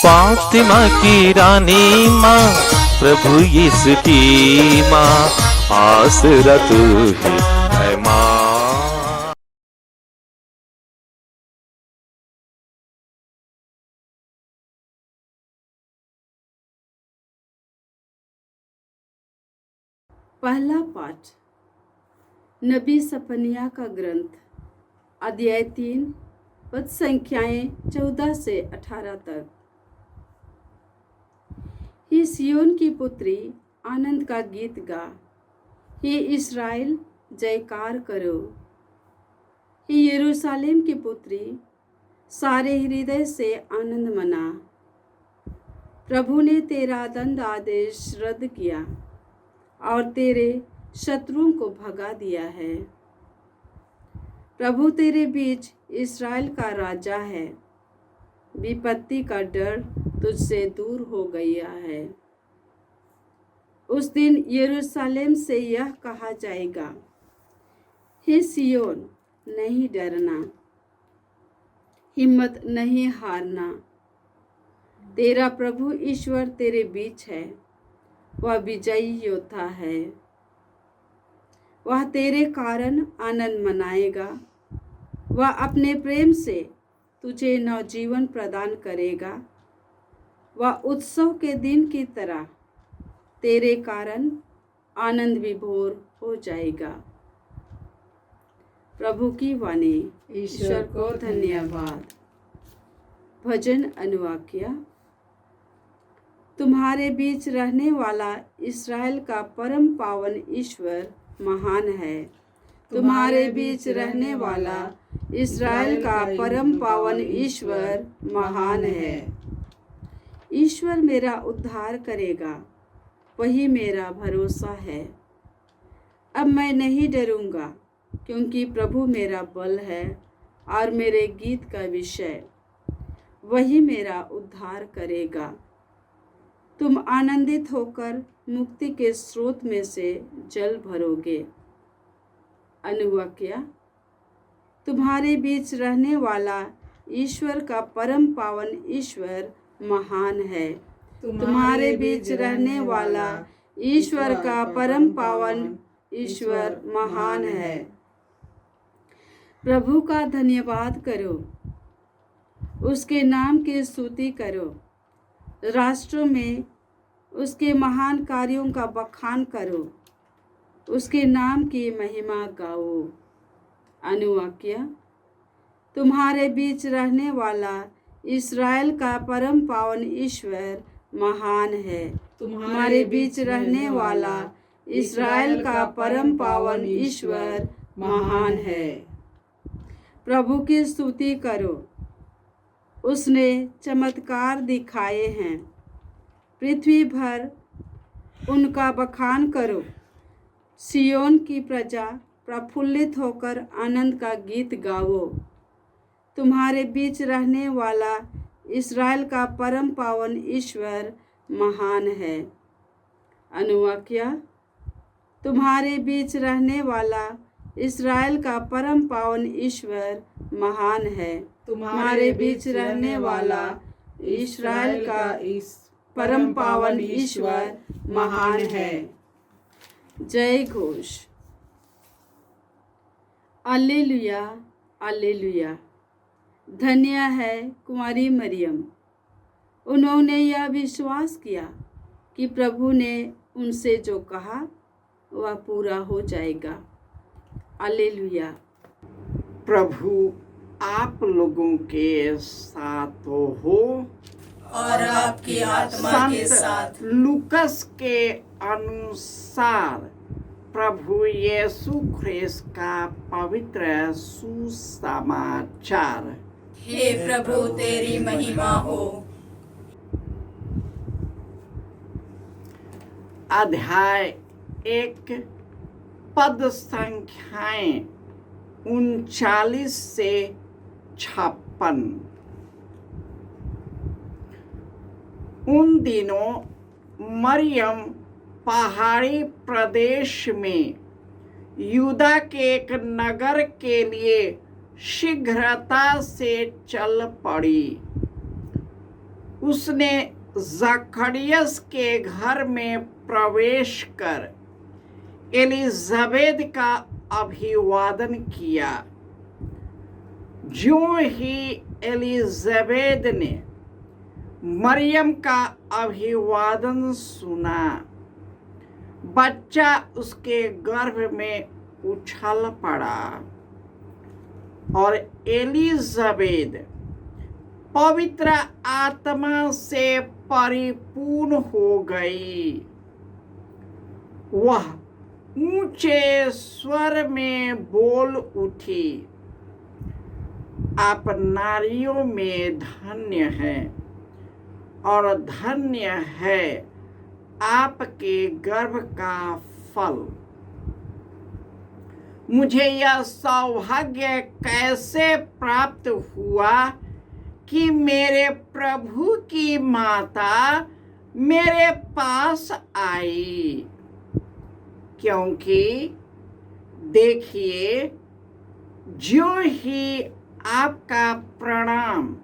फातिमा की रानी माँ, प्रभु यीशु की माँ, आसरा तू ही है माँ। पहला पाठ नबी सफनिया का ग्रंथ, अध्याय 3, पद संख्याएं 14 से 18 तक। हे सियोन की पुत्री, आनंद का गीत गा। हे इस्राएल, जयकार करो। हे यरूशलेम की पुत्री, सारे हृदय से आनंद मना। प्रभु ने तेरा दंड आदेश रद्द किया और तेरे शत्रुओं को भगा दिया है। प्रभु तेरे बीच इस्राएल का राजा है। विपत्ति का डर तुझसे दूर हो गया है। उस दिन यरूशलेम से यह कहा जाएगा, हे सियोन, नहीं डरना, हिम्मत नहीं हारना। तेरा प्रभु ईश्वर तेरे बीच है, वह विजयी योद्धा है। वह तेरे कारण आनंद मनाएगा। वह अपने प्रेम से तुझे नवजीवन प्रदान करेगा। वह उत्सव के दिन की तरह तेरे कारण आनंद विभोर हो जाएगा। प्रभु की वाणी। ईश्वर को धन्यवाद। भजन अनुवाक्य। तुम्हारे बीच रहने वाला इस्राएल का परम पावन ईश्वर महान है। तुम्हारे बीच रहने वाला इस्राएल का परम पावन ईश्वर महान है। ईश्वर मेरा उद्धार करेगा, वही मेरा भरोसा है। अब मैं नहीं डरूंगा, क्योंकि प्रभु मेरा बल है और मेरे गीत का विषय। वही मेरा उद्धार करेगा। तुम आनंदित होकर मुक्ति के स्रोत में से जल भरोगे। अनुवाक्य। तुम्हारे बीच रहने वाला ईश्वर का परम पावन ईश्वर महान है। तुम्हारे बीच रहने वाला ईश्वर का परम पावन ईश्वर महान है। प्रभु का धन्यवाद करो, उसके नाम की स्तुति करो। राष्ट्रों में उसके महान कार्यों का बखान करो, उसके नाम की महिमा गाओ। अनुवाक्य। तुम्हारे बीच रहने वाला इस्राएल का परम पावन ईश्वर महान है। तुम्हारे बीच रहने वाला इस्राएल का परम पावन ईश्वर महान है। प्रभु की स्तुति करो, उसने चमत्कार दिखाए हैं। पृथ्वी भर उनका बखान करो। सियोन की प्रजा प्रफुल्लित होकर आनंद का गीत गाओ। तुम्हारे बीच रहने वाला इस्राएल का परम पावन ईश्वर महान है। अनुवाक्य। तुम्हारे बीच रहने वाला इस्राएल का परम पावन ईश्वर महान है। तुम्हारे बीच रहने वाला इस्राएल का परम पावन ईश्वर महान है। जय घोष। alleluia, alleluia। धन्य है कुमारी मरियम। उन्होंने यह विश्वास किया कि प्रभु ने उनसे जो कहा वह पूरा हो जाएगा। alleluia। प्रभु आप लोगों के साथ हो और आपकी आत्मा के साथ। लूकस के अनुसार प्रभु यीशु ख्रिस्त का पवित्र सुसमाचार। हे प्रभु, तेरी महिमा हो। अध्याय 1, पद संख्याएं 39 से 56। उन दिनों मरियम पहाड़ी प्रदेश में यूदा के एक नगर के लिए शीघ्रता से चल पड़ी। उसने जकरियस के घर में प्रवेश कर एलिजाबेथ का अभिवादन किया। जो ही एलिजाबेथ ने मरियम का अभिवादन सुना, बच्चा उसके गर्भ में उछल पड़ा और एलिजाबेथ पवित्र आत्मा से परिपूर्ण हो गई। वह ऊंचे स्वर में बोल उठी, आप नारियों में धन्य हैं और धन्य है आपके गर्भ का फल। मुझे यह सौभाग्य कैसे प्राप्त हुआ कि मेरे प्रभु की माता मेरे पास आई, क्योंकि देखिए, जो ही आपका प्रणाम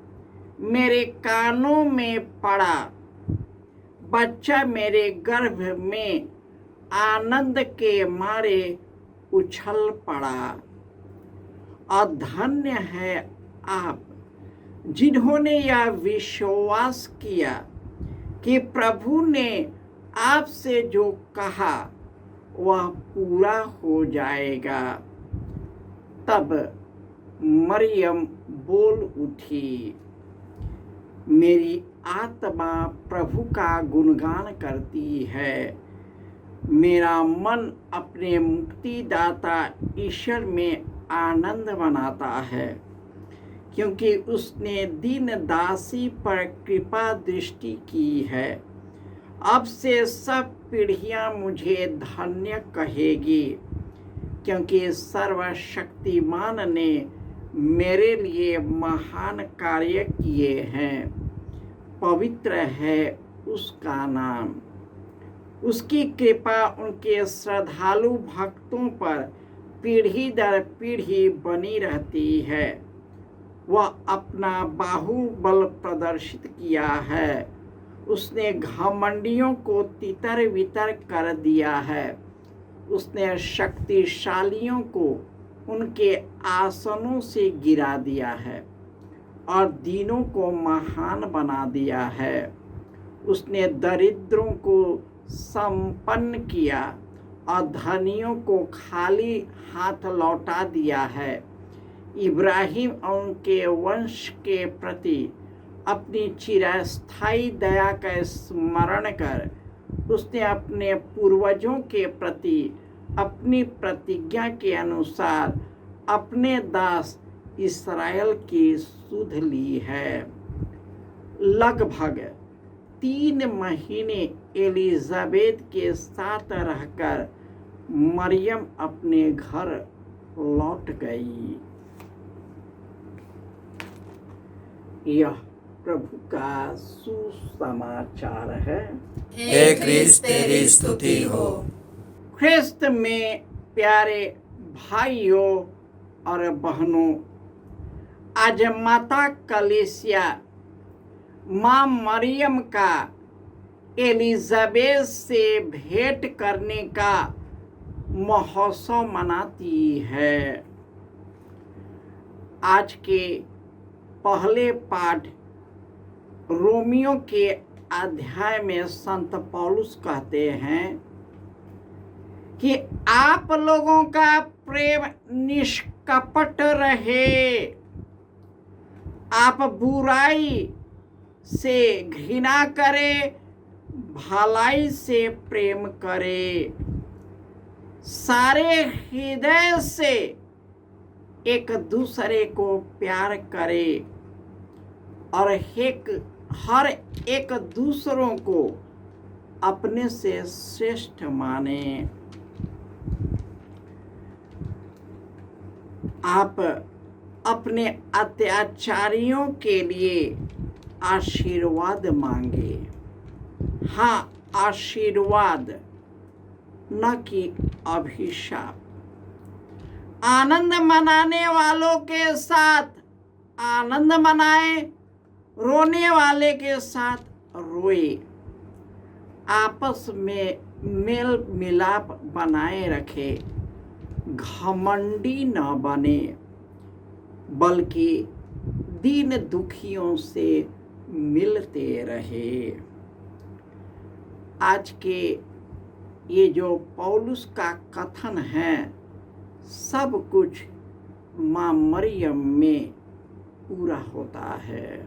मेरे कानों में पड़ा, बच्चा मेरे गर्भ में आनंद के मारे उछल पड़ा। और धन्य है आप जिन्होंने यह विश्वास किया कि प्रभु ने आपसे जो कहा वह पूरा हो जाएगा। तब मरियम बोल उठी, मेरी आत्मा प्रभु का गुणगान करती है, मेरा मन अपने मुक्तिदाता ईश्वर में आनंद मनाता है, क्योंकि उसने दीन दासी पर कृपा दृष्टि की है। अब से सब पीढ़ियां मुझे धन्य कहेगी, क्योंकि सर्वशक्तिमान ने मेरे लिए महान कार्य किए हैं। पवित्र है उसका नाम, उसकी कृपा उनके श्रद्धालु भक्तों पर पीढ़ी दर पीढ़ी बनी रहती है। वह अपना बाहुबल प्रदर्शित किया है, उसने घमंडियों को तितर बितर कर दिया है, उसने शक्तिशालियों को उनके आसनों से गिरा दिया है और दीनों को महान बना दिया है। उसने दरिद्रों को संपन्न किया और धनियों को खाली हाथ लौटा दिया है। इब्राहिम और उनके वंश के प्रति अपनी चिरस्थायी दया का स्मरण कर उसने अपने पूर्वजों के प्रति अपनी प्रतिज्ञा के अनुसार अपने दास इस्राएल की सुध ली है। लगभग 3 महीने एलिजाबेथ के साथ रहकर मरियम अपने घर लौट गई। यह प्रभु का सुसमाचार है। हे क्रिस्त तेरी स्तुति हो। ख्रिस्त में प्यारे भाइयों और बहनों, आज माता कलीसिया माँ मरियम का एलिजाबेथ से भेंट करने का महोत्सव मनाती है। आज के पहले पाठ रोमियो के अध्याय में संत पौलुस कहते हैं कि आप लोगों का प्रेम निष्कपट रहे, आप बुराई से घृणा करें, भलाई से प्रेम करें, सारे हृदय से एक दूसरे को प्यार करें और हर एक दूसरों को अपने से श्रेष्ठ माने। आप अपने अत्याचारियों के लिए आशीर्वाद मांगे। हाँ, आशीर्वाद, न कि अभिशाप। आनंद मनाने वालों के साथ आनंद मनाएं रोने वाले के साथ रोए, आपस में मेल मिलाप बनाए रखे, घमंडी न बने, बल्कि दीन दुखियों से मिलते रहे। आज के ये जो पौलुस का कथन है, सब कुछ माँ मरियम में पूरा होता है।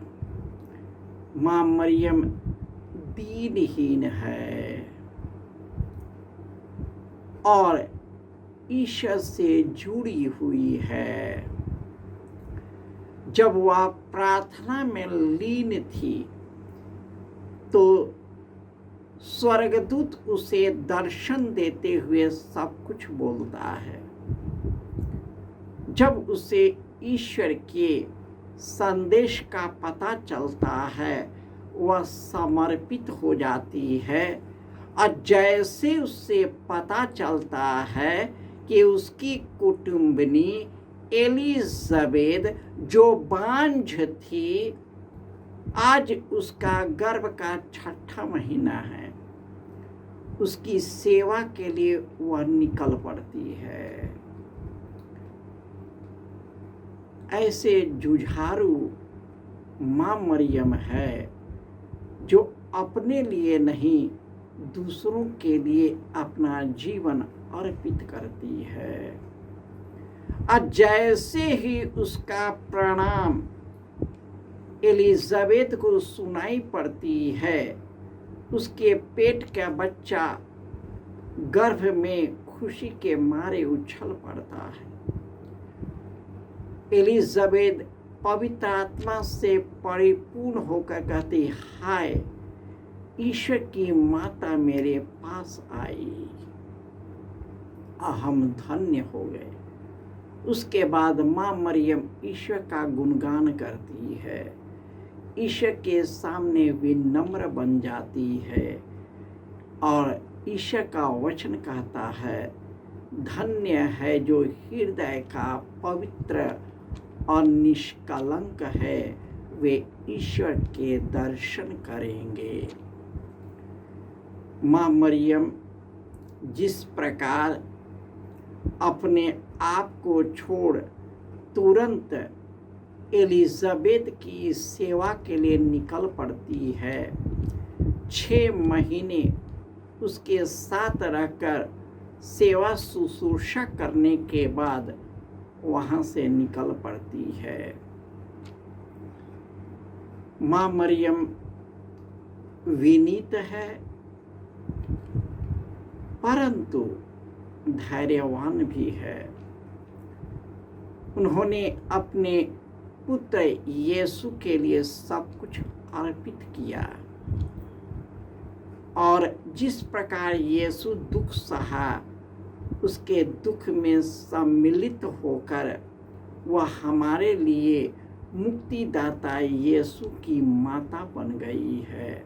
माँ मरियम दीनहीन है और ईश्वर से जुड़ी हुई है। जब वह प्रार्थना में लीन थी तो स्वर्गदूत उसे दर्शन देते हुए सब कुछ बोलता है। जब उसे ईश्वर के संदेश का पता चलता है, वह समर्पित हो जाती है। और जैसे उसे पता चलता है कि उसकी कुटुंबनी एलिजाबेथ जो बांझ थी, आज उसका गर्भ का 6वां महीना है, उसकी सेवा के लिए वह निकल पड़ती है। ऐसे जुझारू माँ मरियम है जो अपने लिए नहीं, दूसरों के लिए अपना जीवन अर्पित करती है। और जैसे ही उसका प्रणाम एलिजाबेथ को सुनाई पड़ती है, उसके पेट का बच्चा गर्भ में खुशी के मारे उछल पड़ता है। एलिजाबेथ पवित्र आत्मा से परिपूर्ण होकर कहती, हाय, ईश्वर की माता मेरे पास आई, हम धन्य हो गए। उसके बाद माँ मरियम ईश्वर का गुणगान करती है, ईश्वर के सामने विनम्र बन जाती है और ईश्वर का वचन कहता है, धन्य है जो हृदय का पवित्र और निष्कलंक है, वे ईश्वर के दर्शन करेंगे। माँ मरियम जिस प्रकार अपने आप को छोड़ तुरंत एलिजाबेथ की सेवा के लिए निकल पड़ती है, 6 महीने उसके साथ रहकर सेवा शुश्रूषा करने के बाद वहाँ से निकल पड़ती है। माँ मरियम विनीत है, परंतु धैर्यवान भी है। उन्होंने अपने पुत्र यीशु के लिए सब कुछ अर्पित किया और जिस प्रकार यीशु दुख सहा, उसके दुख में सम्मिलित होकर वह हमारे लिए मुक्तिदाता यीशु की माता बन गई है।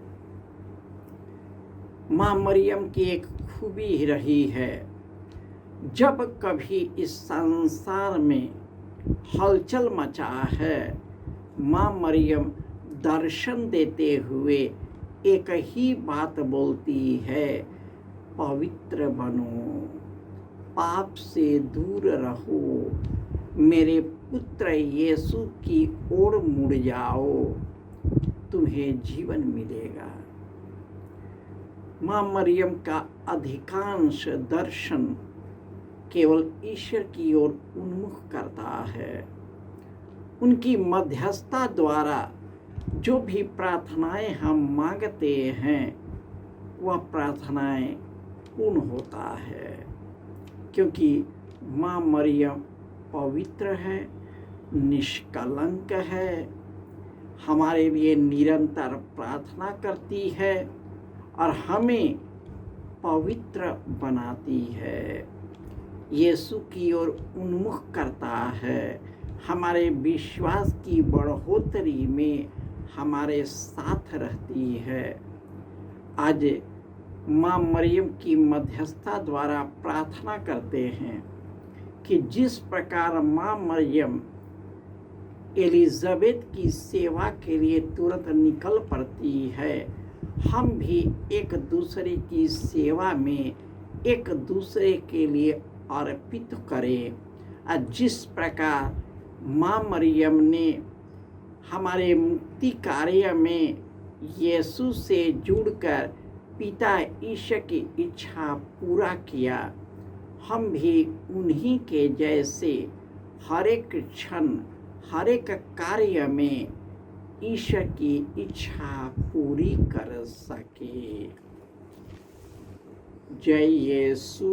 माँ मरियम की एक खूबी रही है, जब कभी इस संसार में हलचल मचा है, माँ मरियम दर्शन देते हुए एक ही बात बोलती है, पवित्र बनो, पाप से दूर रहो, मेरे पुत्र यीशु की ओर मुड़ जाओ, तुम्हें जीवन मिलेगा। माँ मरियम का अधिकांश दर्शन केवल ईश्वर की ओर उन्मुख करता है। उनकी मध्यस्थता द्वारा जो भी प्रार्थनाएं हम मांगते हैं, वह प्रार्थनाएं पूर्ण होता है, क्योंकि माँ मरियम पवित्र है, निष्कलंक है, हमारे लिए निरंतर प्रार्थना करती है और हमें पवित्र बनाती है, यीशु की ओर उन्मुख करता है, हमारे विश्वास की बढ़ोतरी में हमारे साथ रहती है। आज माँ मरियम की मध्यस्थता द्वारा प्रार्थना करते हैं कि जिस प्रकार माँ मरियम एलिजाबेथ की सेवा के लिए तुरंत निकल पड़ती है। हम भी एक दूसरे की सेवा में एक दूसरे के लिए अर्पित करें। जिस प्रकार माँ मरियम ने हमारे मुक्ति कार्य में यीशु से जुड़कर पिता ईश्वर की इच्छा पूरा किया, हम भी उन्हीं के जैसे हर एक क्षण हर एक कार्य में ईश्वर की इच्छा पूरी कर सके। जय यीशु।